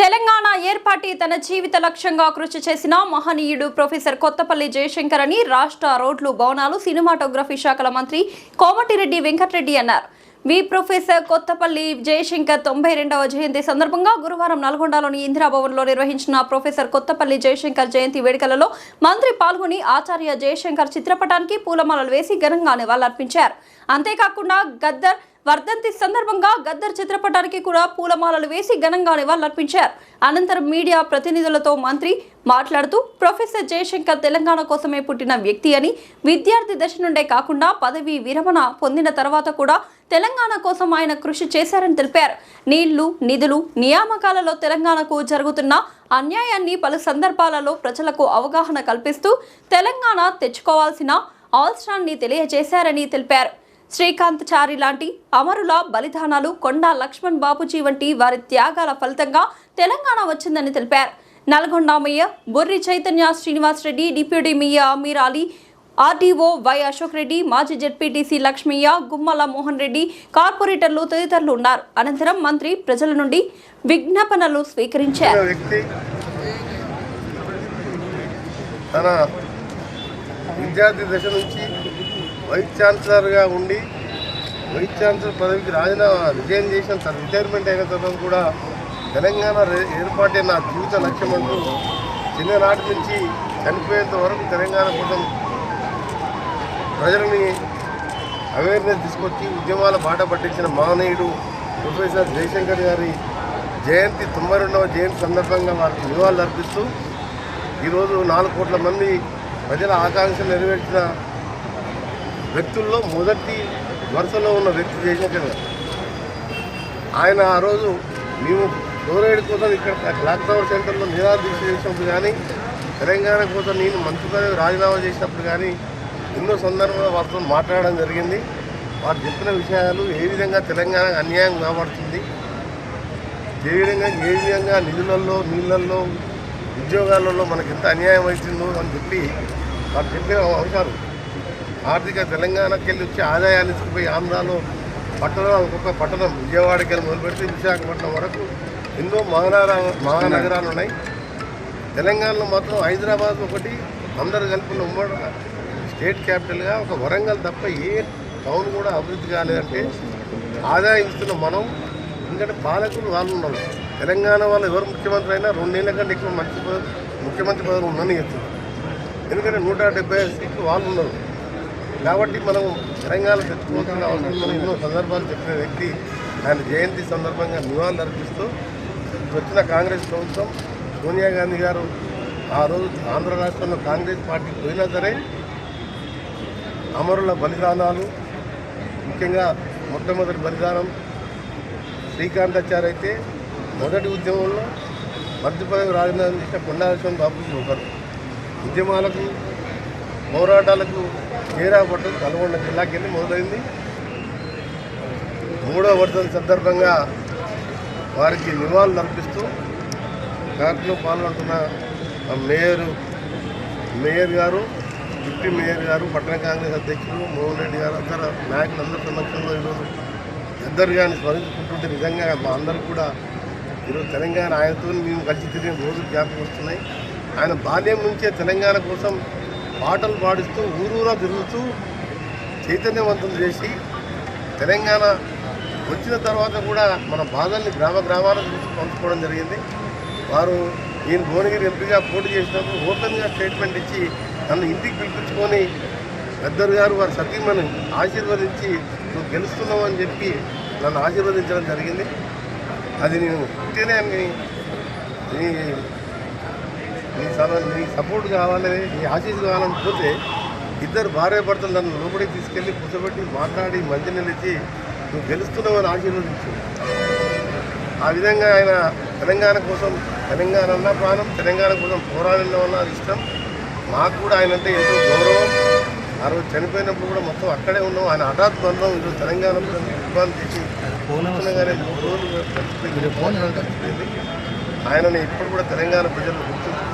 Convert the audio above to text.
తెలంగాణ ఏర్పాటి తన జీవిత లక్ష్యంగా కృషి చేసిన మహనీయుడు ప్రొఫెసర్ కొత్తపల్లి జయశంకర్ అని రాష్ట్ర రోడ్లు భవనాలు సినిమాటోగ్రఫీ శాఖల మంత్రి కోమటిరెడ్డి వెంకటరెడ్డి అన్నారు. ప్రొఫెసర్ కొత్తపల్లి జయశంకర్ 92వ జయంతి సందర్భంగా గురువారం నల్గొండలోని ఇందిరాభవన్లో నిర్వహించిన ప్రొఫెసర్ కొత్తపల్లి జయశంకర్ జయంతి వేడుకలలో మంత్రి పాల్గొని ఆచార్య జయశంకర్ చిత్రపటానికి పూలమాలలు వేసి ఘనంగా నివాళులర్పించారు. అంతేకాకుండా గద్దర్ వర్ధంతి సందర్భంగా గద్దర్ చిత్రపటానికి కూడా పూలమాలలు వేసి ఘనంగా నివాళులర్పించారు. అనంతరం మీడియా ప్రతినిధులతో మంత్రి మాట్లాడుతూ ప్రొఫెసర్ జయశంకర్ తెలంగాణ కోసమే పుట్టిన వ్యక్తి అని, విద్యార్థి దశ నుండే కాకుండా పదవి విరమణ పొందిన తర్వాత కూడా తెలంగాణ కోసం ఆయన కృషి చేశారని తెలిపారు. నీళ్లు, నిధులు, నియామకాలలో తెలంగాణకు జరుగుతున్న అన్యాయాన్ని పలు సందర్భాలలో ప్రజలకు అవగాహన కల్పిస్తూ తెలంగాణ తెచ్చుకోవాల్సిన అవసరాన్ని తెలియజేశారని తెలిపారు. శ్రీకాంత్ చారి లాంటి అమరుల బలిదానాలు, కొండా లక్ష్మణ్ బాపూజీ వంటి వారి త్యాగాల ఫలితంగా తెలంగాణ వచ్చిందని తెలిపారు. Nalgonda mayor Borri Chaitanya Srinivas Reddy, deputy mayor Amir Ali, RDO Y Ashok Reddy, మాజీ జెడ్పీటీసీ లక్ష్మయ్య, గుమ్మల మోహన్ రెడ్డి, కార్పొరేటర్లు తదితరులు ఉన్నారు. అనంతరం మంత్రి ప్రజల నుండి విజ్ఞాపనలు స్వీకరించారు. విద్యార్థి దశ నుంచి వైస్ ఛాన్సలర్గా ఉండి వైస్ ఛాన్సలర్ పదవికి రిజైన్ చేసిన తన రిటైర్మెంట్ అయిన తర్వాత కూడా తెలంగాణ ఏర్పాటే నా జీవిత లక్ష్యం అంటూ చిన్ననాటి నుంచి చనిపోయేంత వరకు తెలంగాణ కోసం ప్రజలని అవేర్నెస్ తీసుకొచ్చి ఉద్యమాల బాట పట్టించిన మహనీయుడు ప్రొఫెసర్ జయశంకర్ గారి జయంతి 92వ జయంతి సందర్భంగా వారికి నివాళులు అర్పిస్తూ ఈరోజు 4 కోట్ల మంది ప్రజల ఆకాంక్షలు నెరవేర్చిన వ్యక్తుల్లో మొదటి వరుసలో ఉన్న వ్యక్తి జయశంకర్ గారు. ఆయన ఆ రోజు మేము ఫ్లోరైడ్ కోసం ఇక్కడ క్లాక్ టవర్ సెంటర్లో నిరాదీక్ష చేసినప్పుడు కానీ, తెలంగాణ కోసం నేను మంత్రి పదవి రాజీనామా చేసినప్పుడు కానీ ఎన్నో సందర్భాల్లో వారితో మాట్లాడడం జరిగింది. వారు చెప్పిన విషయాలు ఏ విధంగా తెలంగాణ అన్యాయం కాబడుతుంది, ఏ విధంగా నిధులలో, నీళ్ళల్లో, ఉద్యోగాలలో మనకి ఎంత అన్యాయం అవుతుందో అని చెప్పి వారు చెప్పిన అంశాలు ఆర్థిక తెలంగాణకి వెళ్ళి వచ్చి ఆదాయాన్ని తీసుకుపోయి ఆంధ్రాలో పట్టణాలు, ఒక్కొక్క పట్టణం విజయవాడకి వెళ్ళి మొదలుపెడితే విశాఖపట్నం వరకు ఎన్నో మహానగరాలు ఉన్నాయి. తెలంగాణలో మాత్రం హైదరాబాద్ ఒకటి అందరూ కలిపిన ఉమ్మడి స్టేట్ క్యాపిటల్గా ఒక వరంగల్ తప్ప ఏ టౌన్ కూడా అభివృద్ధి కాలేదంటే ఆదాయం ఇస్తున్న మనం. ఎందుకంటే పాలకులు వాళ్ళు ఉన్నారు. తెలంగాణ వాళ్ళు ఎవరు ముఖ్యమంత్రి అయినా 2 ఏళ్ల కంటే ఎక్కువ ముఖ్యమంత్రి పదవులు ఉందని చెప్తున్నారు. ఎందుకంటే 175 సీట్లు వాళ్ళు ఉన్నారు. కాబట్టి మనం తెలంగాణ తెచ్చుకోవాల్సిన అవసరం మనం ఎన్నో సందర్భాలు చెప్పిన వ్యక్తి. ఆయన జయంతి సందర్భంగా నివాళులు అర్పిస్తూ వచ్చిన కాంగ్రెస్ ప్రభుత్వం సోనియా గాంధీ గారు ఆ రోజు ఆంధ్ర రాష్ట్రంలో కాంగ్రెస్ పార్టీ పోయినా సరే అమరుల బలిదానాలు, ముఖ్యంగా మొట్టమొదటి బలిదానం శ్రీకాంతాచారి అయితే మొదటి ఉద్యమంలో మంత్రి పదవి రాజీనామా చేసిన కొండా లక్ష్మణ్ బాపూజీ ఒకరు. ఉద్యమాలకు, పోరాటాలకు చేరాపట్టు నల్గొండ జిల్లాకి వెళ్ళి మొదలైంది. 3వ వర్ధంతి సందర్భంగా వారికి నివాళులు అర్పిస్తూ కార్యక్రమంలో పాల్గొంటున్న మేయర్ గారు, డిప్యూటీ మేయర్ గారు, పట్టణ కాంగ్రెస్ అధ్యక్షులు మోహన్ రెడ్డి గారు, అందరూ నాయకులందరి సమక్షంలో ఈరోజు గద్దర్ గారిని స్మరించుకుంటుంటే నిజంగా మా అందరికి కూడా ఈరోజు తెలంగాణ ఆయనతో మేము కలిసి తిరిగిన రోజులు జ్ఞాపకం వస్తున్నాయి. ఆయన బాల్యం నుంచే తెలంగాణ కోసం పాటలు పాడిస్తూ ఊరూరా తిరుగుతూ చైతన్యవంతం చేసి తెలంగాణ వచ్చిన తర్వాత కూడా మన బాధల్ని గ్రామాలకు చూసి పంచుకోవడం జరిగింది. వారు ఈయన భువనగిరి ఎంపీగా పోటీ చేసినప్పుడు ఓపెన్గా స్టేట్మెంట్ ఇచ్చి నన్ను ఇంటికి పిలిపించుకొని గద్దర్ గారు వారి సతీమణి ఆశీర్వదించి నువ్వు గెలుస్తున్నావు అని చెప్పి నన్ను ఆశీర్వదించడం జరిగింది. అది నేను పుట్టినే నీ సపోర్ట్ కావాలని, నీ ఆశీస్సు కావాలని పోతే ఇద్దరు భార్యాభర్తలు నన్ను లోపలికి తీసుకెళ్ళి కూర్చోబెట్టి మాట్లాడి మంచినీళ్ళు ఇచ్చి నువ్వు గెలుస్తున్నావని ఆశీర్వదించు. ఆ విధంగా ఆయన తెలంగాణ కోసం, తెలంగాణ అన్న ప్రాణం, తెలంగాణ కోసం పోరాడిన వల్ల ఇష్టం. మాకు కూడా ఆయన అంటే ఎంతో గౌరవం. ఆ రోజు చనిపోయినప్పుడు కూడా మొత్తం అక్కడే ఉన్నాం. ఆయన హఠాత్ బంధం ఈరోజు తెలంగాణ ఇబ్బంది చేసి కానీ 3 రోజులు చచ్చిపోయింది. ఆయనని ఇప్పుడు కూడా తెలంగాణ ప్రజలు గుర్తుంచుకుంటారు.